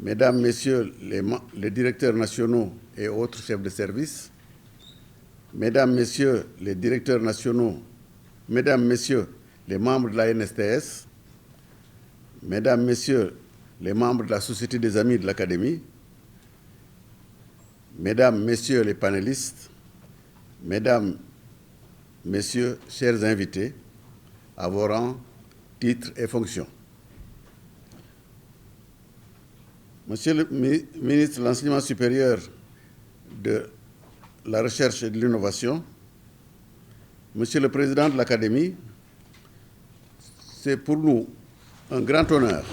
Mesdames, Messieurs les directeurs nationaux et autres chefs de service, Mesdames, Messieurs les directeurs nationaux, Mesdames, Messieurs les membres de la NSTS, Mesdames, Messieurs les membres de la Société des Amis de l'Académie, Mesdames, Messieurs les panélistes, Mesdames, Messieurs, chers invités, à vos rangs, titres et fonctions. Monsieur le ministre de l'Enseignement supérieur, de la Recherche et de l'Innovation, Monsieur le Président de l'Académie, c'est pour nous un grand honneur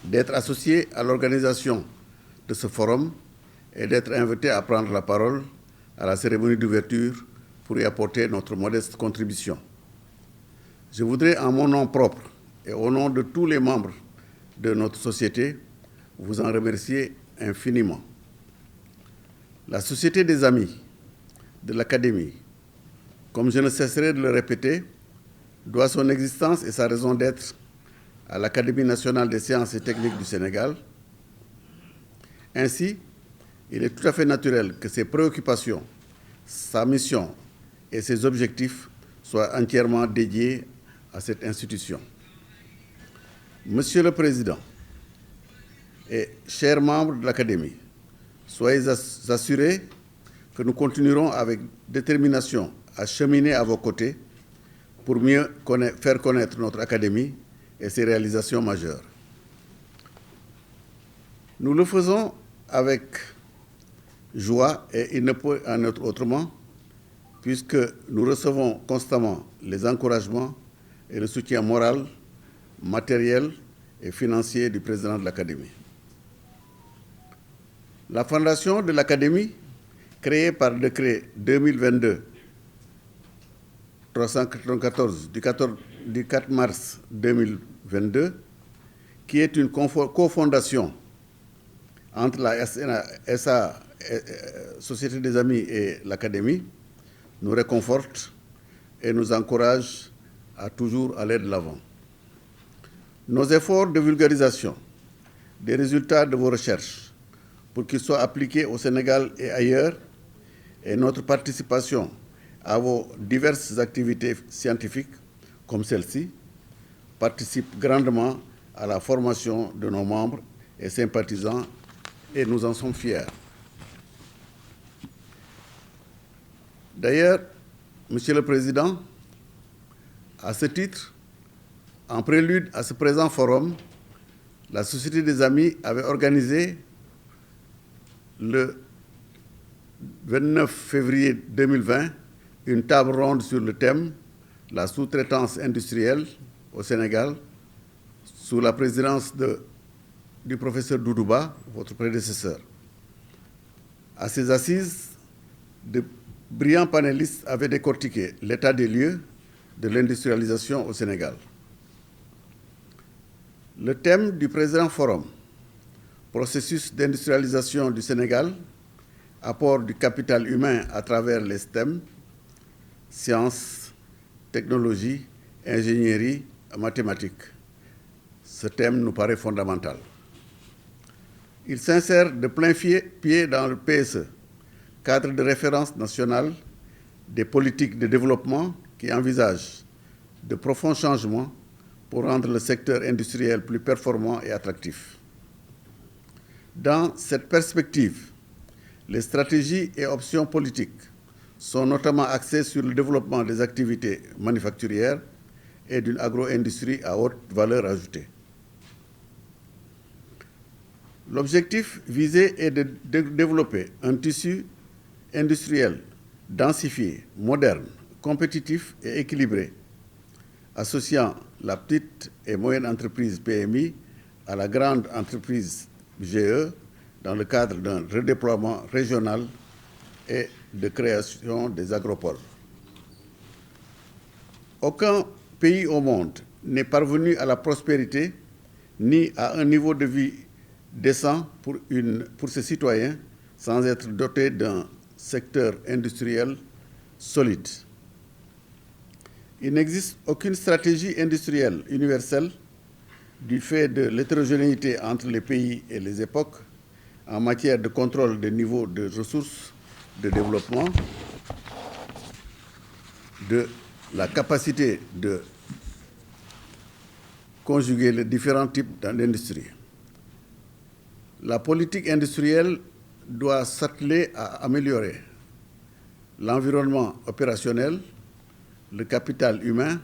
d'être associé à l'organisation de ce forum et d'être invité à prendre la parole à la cérémonie d'ouverture pour y apporter notre modeste contribution. Je voudrais, en mon nom propre et au nom de tous les membres de notre société, vous en remercier infiniment. La Société des Amis de l'Académie, comme je ne cesserai de le répéter, doit son existence et sa raison d'être à l'Académie nationale des sciences et techniques du Sénégal. Ainsi, il est tout à fait naturel que ses préoccupations, sa mission et ses objectifs soient entièrement dédiés à cette institution. Monsieur le Président et chers membres de l'Académie, soyez assurés que nous continuerons avec détermination à cheminer à vos côtés pour mieux faire connaître notre Académie et ses réalisations majeures. Nous le faisons avec joie et il ne peut en être autrement, puisque nous recevons constamment les encouragements et le soutien moral, matériel et financier du président de l'Académie. La fondation de l'Académie, créée par le décret 2022-394 du 4 mars 2022, qui est une cofondation entre la SA, Société des Amis et l'Académie, nous réconforte et nous encourage à toujours aller de l'avant. Nos efforts de vulgarisation des résultats de vos recherches pour qu'ils soient appliqués au Sénégal et ailleurs, et notre participation à vos diverses activités scientifiques, comme celle-ci, participent grandement à la formation de nos membres et sympathisants, et nous en sommes fiers. D'ailleurs, Monsieur le Président, à ce titre, en prélude à ce présent forum, la Société des Amis avait organisé le 29 février 2020 une table ronde sur le thème « La sous-traitance industrielle au Sénégal » sous la présidence du professeur Doudouba, votre prédécesseur. À ces assises, de brillants panélistes avaient décortiqué l'état des lieux de l'industrialisation au Sénégal. Le thème du présent forum, processus d'industrialisation du Sénégal, apport du capital humain à travers les STEM, sciences, technologie, ingénierie, mathématiques. Ce thème nous paraît fondamental. Il s'insère de plein pied dans le PSE, cadre de référence national des politiques de développement qui envisage de profonds changements pour rendre le secteur industriel plus performant et attractif. Dans cette perspective, les stratégies et options politiques sont notamment axées sur le développement des activités manufacturières et d'une agro-industrie à haute valeur ajoutée. L'objectif visé est de développer un tissu industriel densifié, moderne, compétitif et équilibré, associant la petite et moyenne entreprise PMI à la grande entreprise GE dans le cadre d'un redéploiement régional et de création des agropoles. Aucun pays au monde n'est parvenu à la prospérité ni à un niveau de vie décent pour ses citoyens sans être doté d'un secteur industriel solide. Il n'existe aucune stratégie industrielle universelle du fait de l'hétérogénéité entre les pays et les époques en matière de contrôle des niveaux de ressources de développement, de la capacité de conjuguer les différents types d'industrie. La politique industrielle doit s'atteler à améliorer l'environnement opérationnel, le capital humain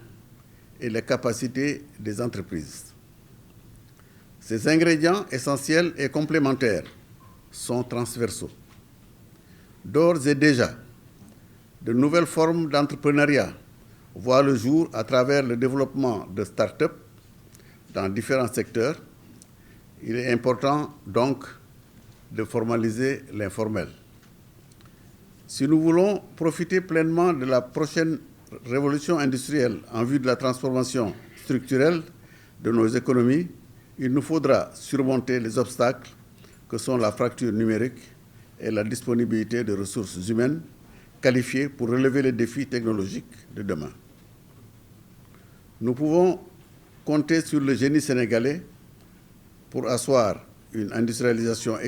et les capacités des entreprises. Ces ingrédients essentiels et complémentaires sont transversaux. D'ores et déjà, de nouvelles formes d'entrepreneuriat voient le jour à travers le développement de start-up dans différents secteurs. Il est important donc de formaliser l'informel. Si nous voulons profiter pleinement de la prochaine révolution industrielle en vue de la transformation structurelle de nos économies, il nous faudra surmonter les obstacles que sont la fracture numérique et la disponibilité de ressources humaines qualifiées pour relever les défis technologiques de demain. Nous pouvons compter sur le génie sénégalais pour asseoir une industrialisation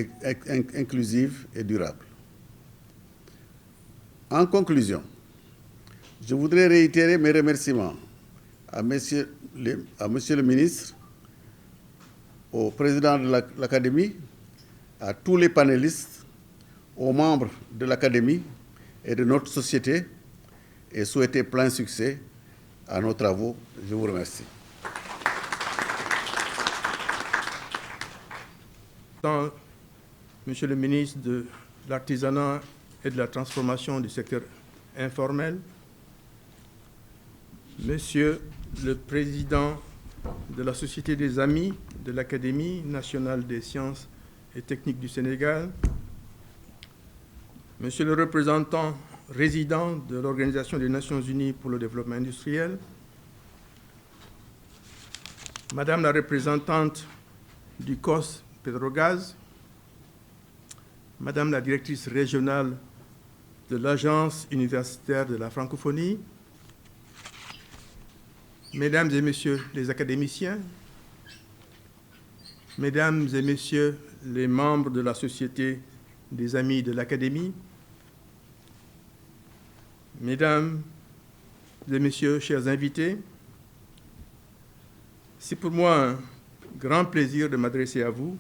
inclusive et durable. En conclusion, je voudrais réitérer mes remerciements à Monsieur le ministre, au président de l'Académie, à tous les panélistes, aux membres de l'Académie et de notre société et souhaiter plein succès à nos travaux. Je vous remercie. Monsieur le ministre de l'Artisanat et de la transformation du secteur informel, Monsieur le Président de la Société des Amis de l'Académie nationale des sciences et techniques du Sénégal, Monsieur le représentant résident de l'Organisation des Nations Unies pour le développement industriel, Madame la représentante du COS Pétrogaz, Madame la directrice régionale de l'Agence universitaire de la francophonie, Mesdames et Messieurs les académiciens, Mesdames et Messieurs les membres de la Société des Amis de l'Académie, Mesdames et Messieurs, chers invités, c'est pour moi un grand plaisir de m'adresser à vous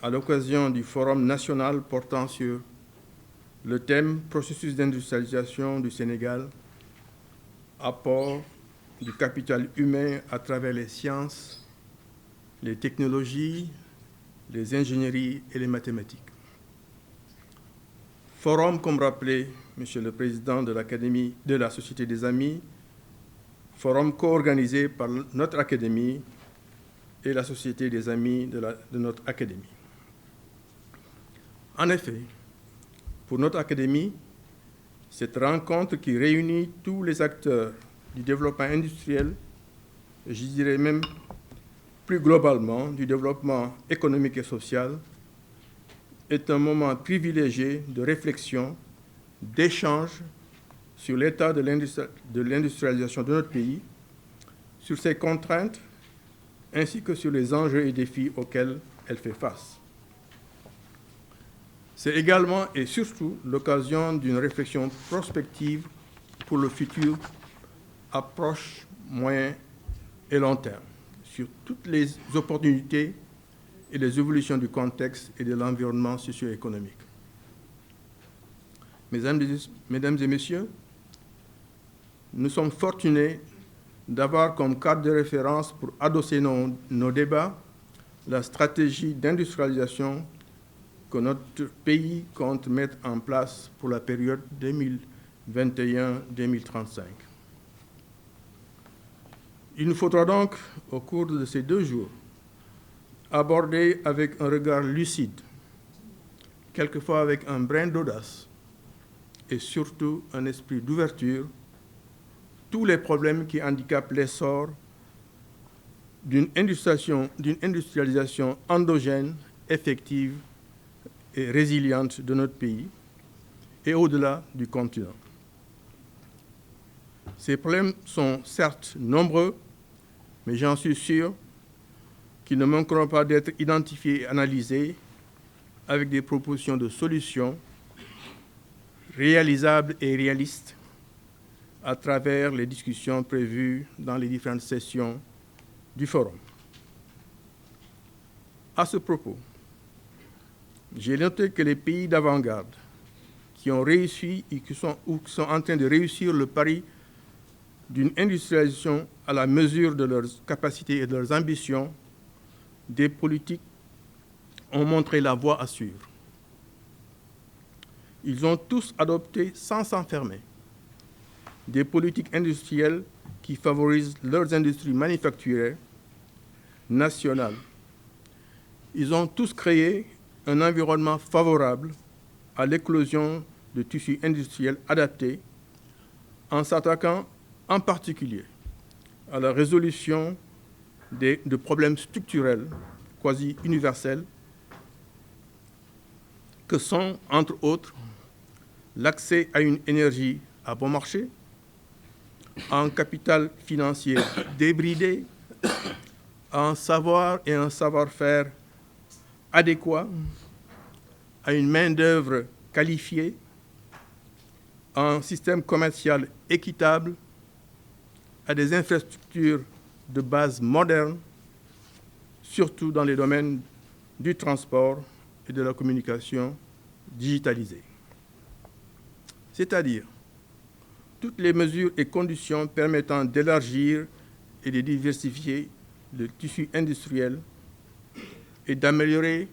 à l'occasion du Forum national portant sur le thème « Processus d'industrialisation du Sénégal, apport du capital humain à travers les sciences, les technologies, les ingénieries et les mathématiques ». Forum, comme rappelé Monsieur le Président de l'Académie de la Société des Amis, forum co-organisé par notre Académie et la Société des Amis de notre Académie. En effet, pour notre Académie, cette rencontre qui réunit tous les acteurs du développement industriel, et je dirais même plus globalement du développement économique et social, est un moment privilégié de réflexion, d'échange sur l'état de l'industrialisation de notre pays, sur ses contraintes, ainsi que sur les enjeux et défis auxquels elle fait face. C'est également et surtout l'occasion d'une réflexion prospective pour le futur à proche, moyen et long terme, sur toutes les opportunités et les évolutions du contexte et de l'environnement socio-économique. Mesdames et Messieurs, nous sommes fortunés d'avoir comme cadre de référence pour adosser nos débats la stratégie d'industrialisation que notre pays compte mettre en place pour la période 2021-2035. Il nous faudra donc, au cours de ces 2 jours, aborder avec un regard lucide, quelquefois avec un brin d'audace et surtout un esprit d'ouverture, tous les problèmes qui handicapent l'essor d'une industrialisation endogène, effective et résiliente de notre pays et au-delà du continent. Ces problèmes sont certes nombreux, mais j'en suis sûr, qui ne manqueront pas d'être identifiés et analysés avec des propositions de solutions réalisables et réalistes à travers les discussions prévues dans les différentes sessions du forum. À ce propos, j'ai noté que les pays d'avant-garde qui ont réussi et qui sont en train de réussir le pari d'une industrialisation à la mesure de leurs capacités et de leurs ambitions, des politiques ont montré la voie à suivre. Ils ont tous adopté, sans s'enfermer, des politiques industrielles qui favorisent leurs industries manufacturières nationales. Ils ont tous créé un environnement favorable à l'éclosion de tissus industriels adaptés en s'attaquant en particulier à la résolution de problèmes structurels quasi universels que sont, entre autres, l'accès à une énergie à bon marché, à un capital financier débridé, à un savoir et un savoir-faire adéquats, à une main-d'œuvre qualifiée, à un système commercial équitable, à des infrastructures de base modernes, surtout dans les domaines du transport et de la communication digitalisée. C'est-à-dire toutes les mesures et conditions permettant d'élargir et de diversifier le tissu industriel et d'améliorer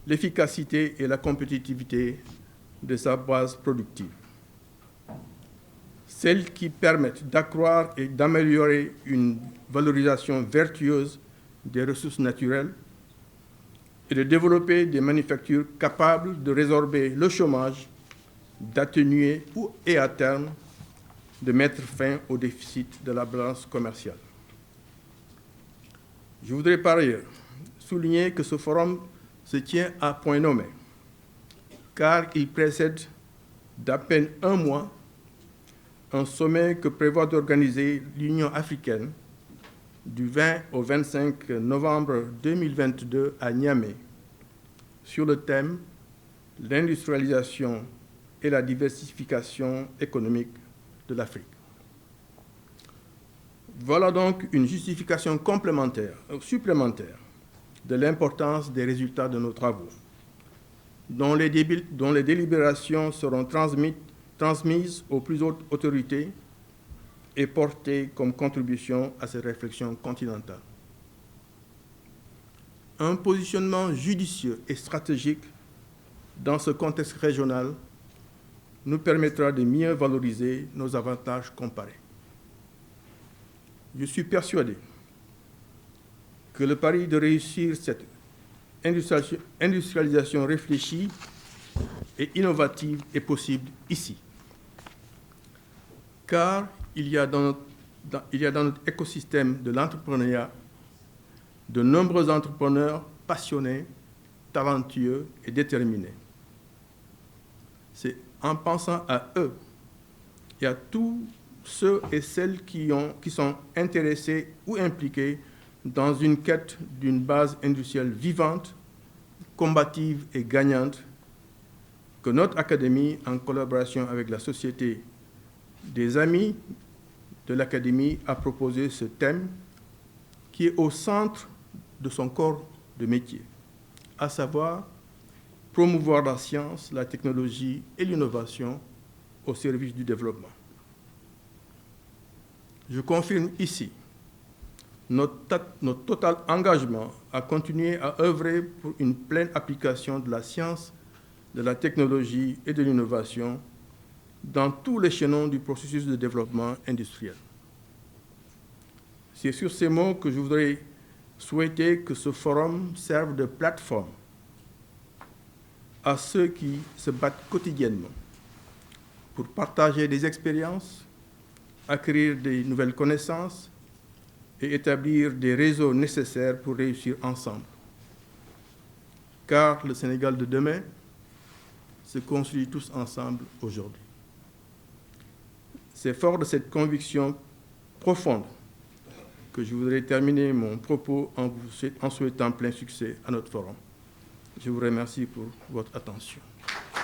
l'efficacité et la compétitivité de sa base productive. Celles qui permettent d'accroître et d'améliorer une valorisation vertueuse des ressources naturelles et de développer des manufactures capables de résorber le chômage, d'atténuer et à terme de mettre fin au déficit de la balance commerciale. Je voudrais par ailleurs souligner que ce forum se tient à point nommé, car il précède d'à peine un mois un sommet que prévoit d'organiser l'Union africaine du 20 au 25 novembre 2022 à Niamey sur le thème « L'industrialisation et la diversification économique de l'Afrique ». Voilà donc une justification supplémentaire de l'importance des résultats de nos travaux, dont les délibérations seront transmises aux plus hautes autorités et portées comme contribution à cette réflexion continentale. Un positionnement judicieux et stratégique dans ce contexte régional nous permettra de mieux valoriser nos avantages comparés. Je suis persuadé que le pari de réussir cette industrialisation réfléchie et innovative est possible ici. Car il y a dans notre écosystème de l'entrepreneuriat de nombreux entrepreneurs passionnés, talentueux et déterminés. C'est en pensant à eux et à tous ceux et celles qui sont intéressés ou impliqués dans une quête d'une base industrielle vivante, combative et gagnante, que notre Académie, en collaboration avec la Société des Amis de l'Académie, a proposé ce thème qui est au centre de son corps de métier, à savoir promouvoir la science, la technologie et l'innovation au service du développement. Je confirme ici notre total engagement à continuer à œuvrer pour une pleine application de la science, de la technologie et de l'innovation dans tous les chaînons du processus de développement industriel. C'est sur ces mots que je voudrais souhaiter que ce forum serve de plateforme à ceux qui se battent quotidiennement pour partager des expériences, acquérir des nouvelles connaissances et établir des réseaux nécessaires pour réussir ensemble. Car le Sénégal de demain se construit tous ensemble aujourd'hui. C'est fort de cette conviction profonde que je voudrais terminer mon propos en souhaitant plein succès à notre forum. Je vous remercie pour votre attention.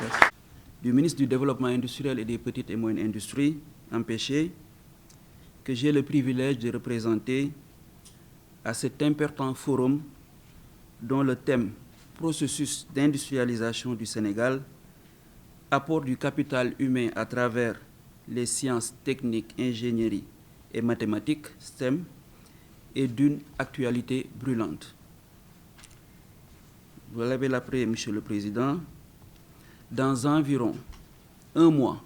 Merci. Du ministre du Développement industriel et des petites et moyennes industries, empêché, que j'ai le privilège de représenter à cet important forum dont le thème « Processus d'industrialisation du Sénégal, apport du capital humain à travers les sciences techniques, ingénierie et mathématiques, STEM » est d'une actualité brûlante. Vous l'avez appris, Monsieur le Président, dans environ un mois,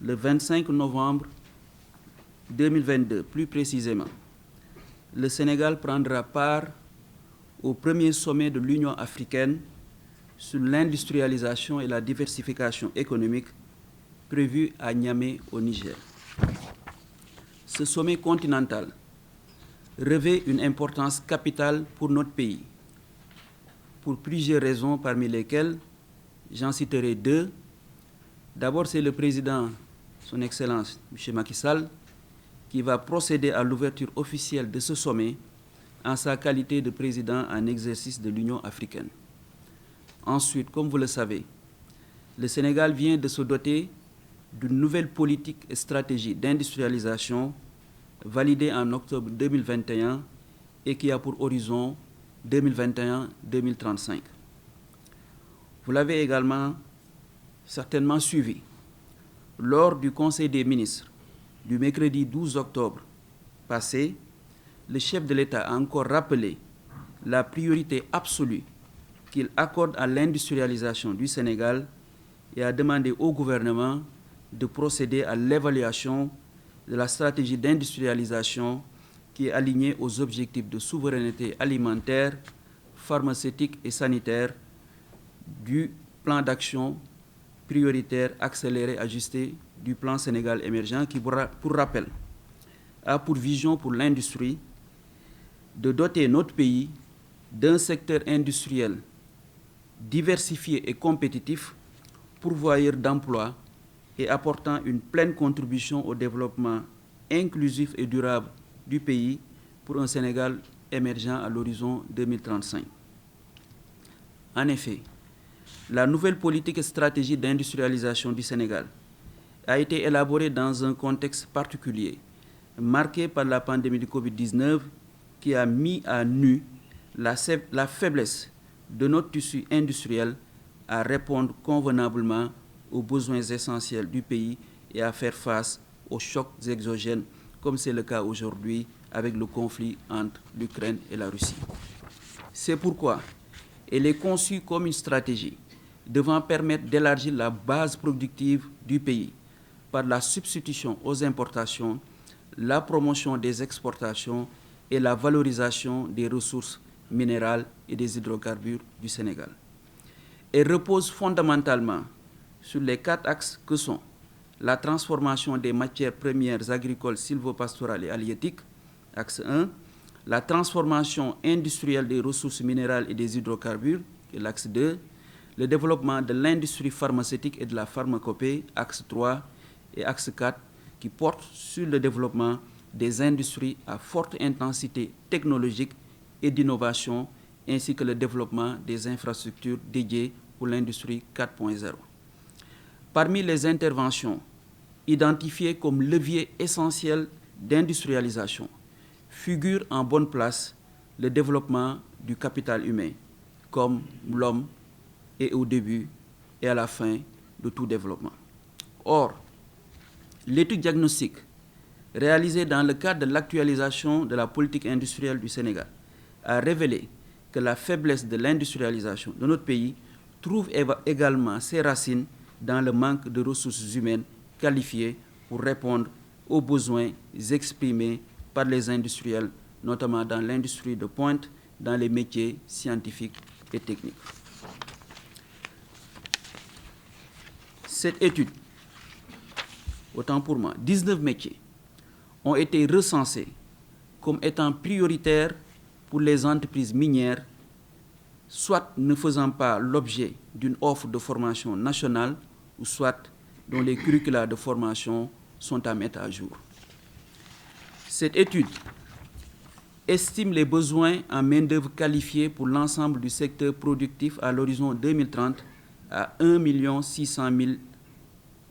le 25 novembre 2022, plus précisément, le Sénégal prendra part au premier sommet de l'Union africaine sur l'industrialisation et la diversification économique prévu à Niamey, au Niger. Ce sommet continental revêt une importance capitale pour notre pays, pour plusieurs raisons, parmi lesquelles j'en citerai deux. D'abord, c'est le président, son Excellence, M. Macky Sall, qui va procéder à l'ouverture officielle de ce sommet en sa qualité de président en exercice de l'Union africaine. Ensuite, comme vous le savez, le Sénégal vient de se doter d'une nouvelle politique et stratégie d'industrialisation validée en octobre 2021 et qui a pour horizon 2021-2035. Vous l'avez également certainement suivi. Lors du Conseil des ministres du mercredi 12 octobre passé, le chef de l'État a encore rappelé la priorité absolue qu'il accorde à l'industrialisation du Sénégal et a demandé au gouvernement de procéder à l'évaluation de la stratégie d'industrialisation qui est alignée aux objectifs de souveraineté alimentaire, pharmaceutique et sanitaire du plan d'action prioritaire accéléré ajusté du plan Sénégal émergent qui, pour rappel, a pour vision pour l'industrie de doter notre pays d'un secteur industriel diversifié et compétitif, pourvoyeur d'emplois et apportant une pleine contribution au développement inclusif et durable du pays pour un Sénégal émergent à l'horizon 2035. En effet, la nouvelle politique et stratégie d'industrialisation du Sénégal a été élaborée dans un contexte particulier, marqué par la pandémie de Covid-19 qui a mis à nu la faiblesse de notre tissu industriel à répondre convenablement aux besoins essentiels du pays et à faire face aux chocs exogènes, comme c'est le cas aujourd'hui avec le conflit entre l'Ukraine et la Russie. C'est pourquoi elle est conçue comme une stratégie devant permettre d'élargir la base productive du pays par la substitution aux importations, la promotion des exportations et la valorisation des ressources minérales et des hydrocarbures du Sénégal. Elle repose fondamentalement sur les 4 axes que sont la transformation des matières premières agricoles, sylvopastorales et halieutiques, axe 1, la transformation industrielle des ressources minérales et des hydrocarbures, et l'axe 2, le développement de l'industrie pharmaceutique et de la pharmacopée, axe 3, et axe 4, qui porte sur le développement des industries à forte intensité technologique et d'innovation, ainsi que le développement des infrastructures dédiées pour l'industrie 4.0. Parmi les interventions identifiées comme levier essentiel d'industrialisation, figure en bonne place le développement du capital humain, comme l'homme est au début et à la fin de tout développement. Or, l'étude diagnostique réalisée dans le cadre de l'actualisation de la politique industrielle du Sénégal a révélé que la faiblesse de l'industrialisation de notre pays trouve également ses racines dans le manque de ressources humaines qualifiées pour répondre aux besoins exprimés par les industriels, notamment dans l'industrie de pointe, dans les métiers scientifiques et techniques. Cette étude, autant pour moi, 19 métiers ont été recensés comme étant prioritaires pour les entreprises minières, soit ne faisant pas l'objet d'une offre de formation nationale, ou soit dont les curricula de formation sont à mettre à jour. Cette étude estime les besoins en main-d'œuvre qualifiée pour l'ensemble du secteur productif à l'horizon 2030 à 1 600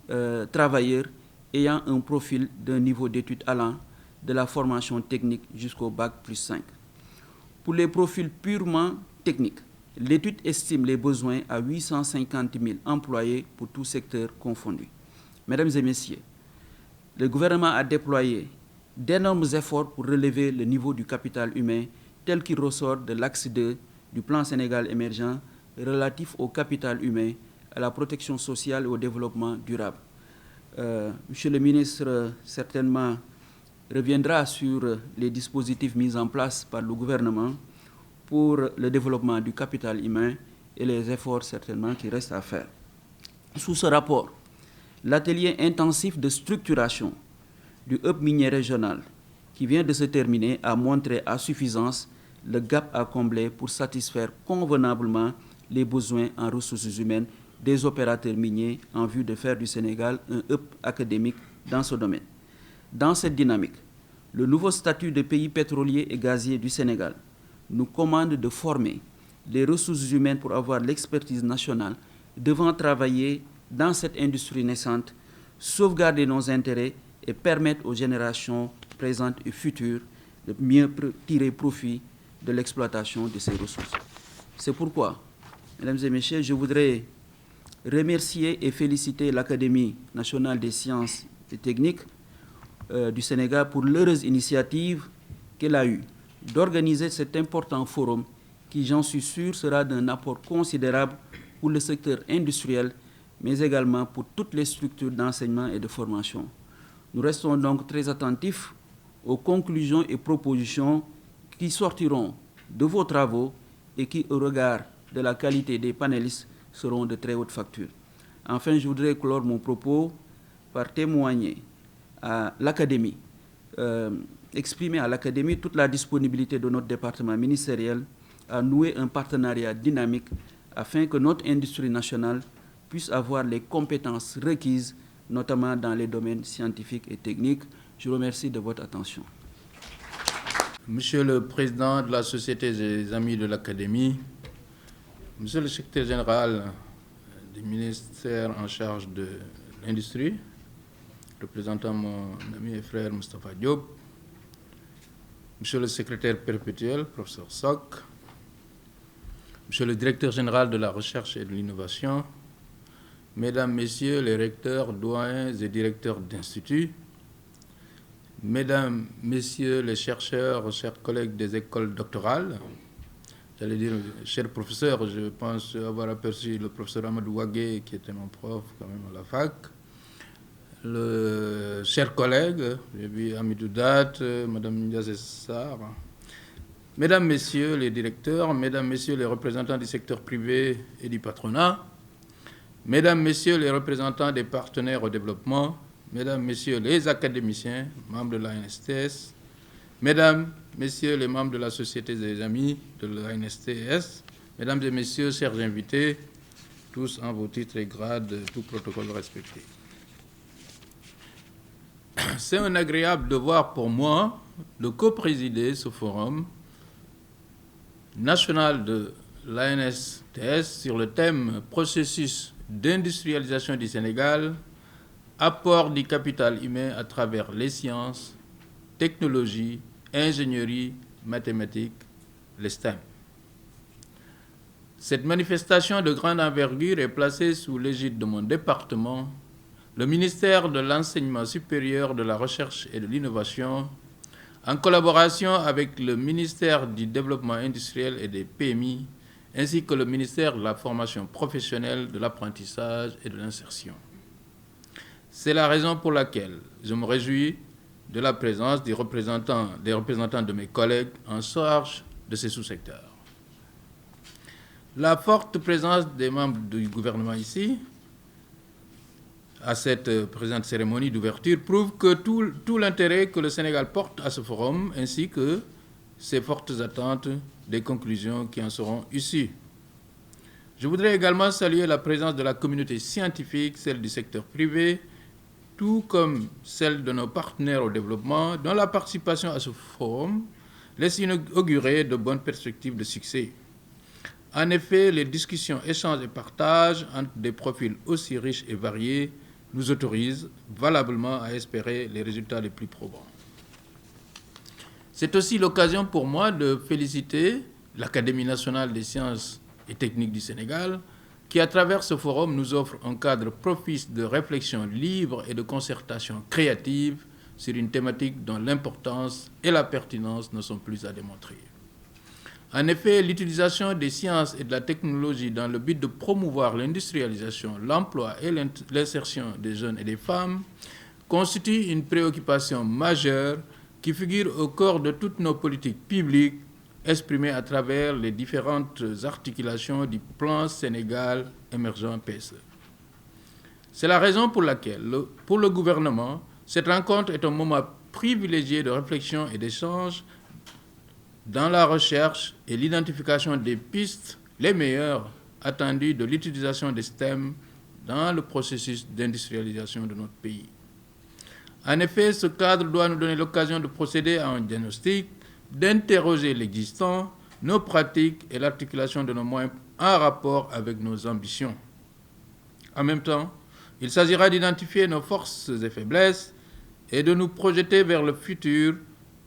000 travailleurs ayant un profil d'un niveau d'études allant de la formation technique jusqu'au Bac+5. Pour les profils purement techniques, l'étude estime les besoins à 850 000 employés pour tout secteur confondu. Mesdames et messieurs, le gouvernement a déployé d'énormes efforts pour relever le niveau du capital humain tel qu'il ressort de l'axe 2 du plan Sénégal émergent relatif au capital humain, à la protection sociale et au développement durable. Monsieur le ministre, certainement, reviendra sur les dispositifs mis en place par le gouvernement pour le développement du capital humain et les efforts certainement qui restent à faire. Sous ce rapport, l'atelier intensif de structuration du hub minier régional qui vient de se terminer a montré à suffisance le gap à combler pour satisfaire convenablement les besoins en ressources humaines des opérateurs miniers en vue de faire du Sénégal un hub académique dans ce domaine. Dans cette dynamique, le nouveau statut de pays pétrolier et gazier du Sénégal nous commande de former les ressources humaines pour avoir l'expertise nationale devant travailler dans cette industrie naissante, sauvegarder nos intérêts et permettre aux générations présentes et futures de mieux tirer profit de l'exploitation de ces ressources. C'est pourquoi, mesdames et messieurs, je voudrais remercier et féliciter l'Académie nationale des sciences et techniques du Sénégal pour l'heureuse initiative qu'elle a eue d'organiser cet important forum qui, j'en suis sûr, sera d'un apport considérable pour le secteur industriel, mais également pour toutes les structures d'enseignement et de formation. Nous restons donc très attentifs aux conclusions et propositions qui sortiront de vos travaux et qui, au regard de la qualité des panélistes, seront de très haute facture. Enfin, je voudrais clore mon propos par témoigner à l'Académie, exprimer à l'Académie toute la disponibilité de notre département ministériel à nouer un partenariat dynamique afin que notre industrie nationale puisse avoir les compétences requises, notamment dans les domaines scientifiques et techniques. Je vous remercie de votre attention. Monsieur le Président de la Société des Amis de l'Académie, Monsieur le Secrétaire général du ministère en charge de l'Industrie, représentant mon ami et frère Moustapha Diop, Monsieur le Secrétaire perpétuel, Professeur Sock, Monsieur le Directeur général de la Recherche et de l'Innovation, Mesdames, Messieurs les recteurs, doyens et directeurs d'instituts, Mesdames, Messieurs les chercheurs, chers collègues des écoles doctorales, j'allais dire, chers professeurs, je pense avoir aperçu le professeur Amadou Wagué, qui était mon prof quand même à la fac, chers collègues, j'ai vu Amidou Dat, Madame Ndiaye Sarr, Mesdames, Messieurs les directeurs, Mesdames, Messieurs les représentants du secteur privé et du patronat, Mesdames, Messieurs les représentants des partenaires au développement, Mesdames, Messieurs les académiciens, membres de l'ANSTS, Mesdames, Messieurs les membres de la Société des Amis de l'ANSTS, Mesdames et Messieurs, chers invités, tous en vos titres et grades, tout protocole respecté. C'est un agréable devoir pour moi de coprésider ce forum national de l'ANSTS sur le thème « Processus d'industrialisation du Sénégal, apport du capital humain à travers les sciences, technologies, ingénierie, mathématiques, les STEM ». Cette manifestation de grande envergure est placée sous l'égide de mon département, le ministère de l'Enseignement supérieur, de la Recherche et de l'Innovation, en collaboration avec le ministère du Développement industriel et des PMI, ainsi que le ministère de la Formation professionnelle, de l'apprentissage et de l'insertion. C'est la raison pour laquelle je me réjouis de la présence des représentants de mes collègues en charge de ces sous-secteurs. La forte présence des membres du gouvernement ici, à cette présente cérémonie d'ouverture, prouve que tout l'intérêt que le Sénégal porte à ce forum, ainsi que ses fortes attentes des conclusions qui en seront issues. Je voudrais également saluer la présence de la communauté scientifique, celle du secteur privé, tout comme celle de nos partenaires au développement, dont la participation à ce forum laisse inaugurer de bonnes perspectives de succès. En effet, les discussions, échanges et partages entre des profils aussi riches et variés nous autorisent valablement à espérer les résultats les plus probants. C'est aussi l'occasion pour moi de féliciter l'Académie nationale des sciences et techniques du Sénégal, qui, à travers ce forum, nous offre un cadre propice de réflexion libre et de concertation créative sur une thématique dont l'importance et la pertinence ne sont plus à démontrer. En effet, l'utilisation des sciences et de la technologie dans le but de promouvoir l'industrialisation, l'emploi et l'insertion des jeunes et des femmes constitue une préoccupation majeure qui figure au cœur de toutes nos politiques publiques exprimées à travers les différentes articulations du plan Sénégal émergent PSE. C'est la raison pour laquelle, pour le gouvernement, cette rencontre est un moment privilégié de réflexion et d'échange dans la recherche et l'identification des pistes les meilleures attendues de l'utilisation des STEM dans le processus d'industrialisation de notre pays. En effet, ce cadre doit nous donner l'occasion de procéder à un diagnostic, d'interroger l'existant, nos pratiques et l'articulation de nos moyens en rapport avec nos ambitions. En même temps, il s'agira d'identifier nos forces et faiblesses et de nous projeter vers le futur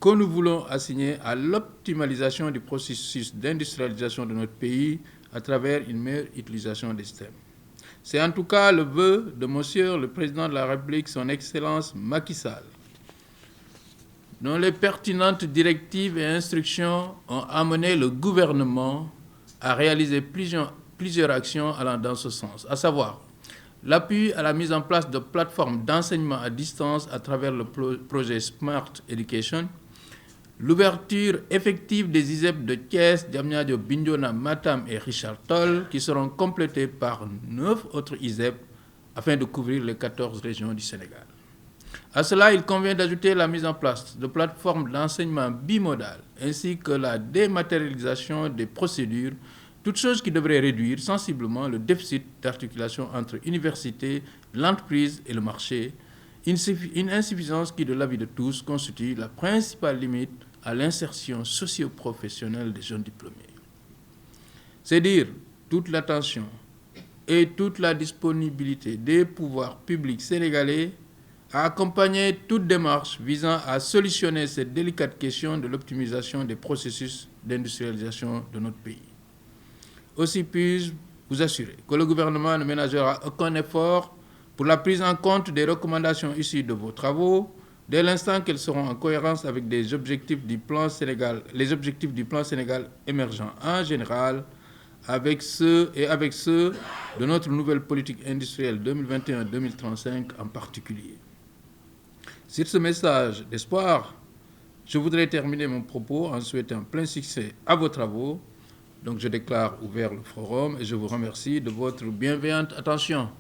que nous voulons assigner à l'optimalisation du processus d'industrialisation de notre pays à travers une meilleure utilisation des STEM. C'est en tout cas le vœu de Monsieur le Président de la République, son Excellence Macky Sall, dont les pertinentes directives et instructions ont amené le gouvernement à réaliser plusieurs actions allant dans ce sens, à savoir l'appui à la mise en place de plateformes d'enseignement à distance à travers le projet Smart Education, l'ouverture effective des ISEP de Thiès, Diamniadio, Bignona, Matam et Richard Toll, qui seront complétés par 9 autres ISEP afin de couvrir les 14 régions du Sénégal. À cela, il convient d'ajouter la mise en place de plateformes d'enseignement bimodales ainsi que la dématérialisation des procédures, toutes choses qui devraient réduire sensiblement le déficit d'articulation entre universités, l'entreprise et le marché, une insuffisance qui, de l'avis de tous, constitue la principale limite à l'insertion socio-professionnelle des jeunes diplômés. C'est dire toute l'attention et toute la disponibilité des pouvoirs publics sénégalais à accompagner toute démarche visant à solutionner cette délicate question de l'optimisation des processus d'industrialisation de notre pays. Aussi puis-je vous assurer que le gouvernement ne ménagera aucun effort pour la prise en compte des recommandations issues de vos travaux, dès l'instant qu'elles seront en cohérence avec les objectifs du plan Sénégal émergent en général, avec ceux de notre nouvelle politique industrielle 2021-2035 en particulier. Sur ce message d'espoir, je voudrais terminer mon propos en souhaitant plein succès à vos travaux. Donc je déclare ouvert le forum et je vous remercie de votre bienveillante attention.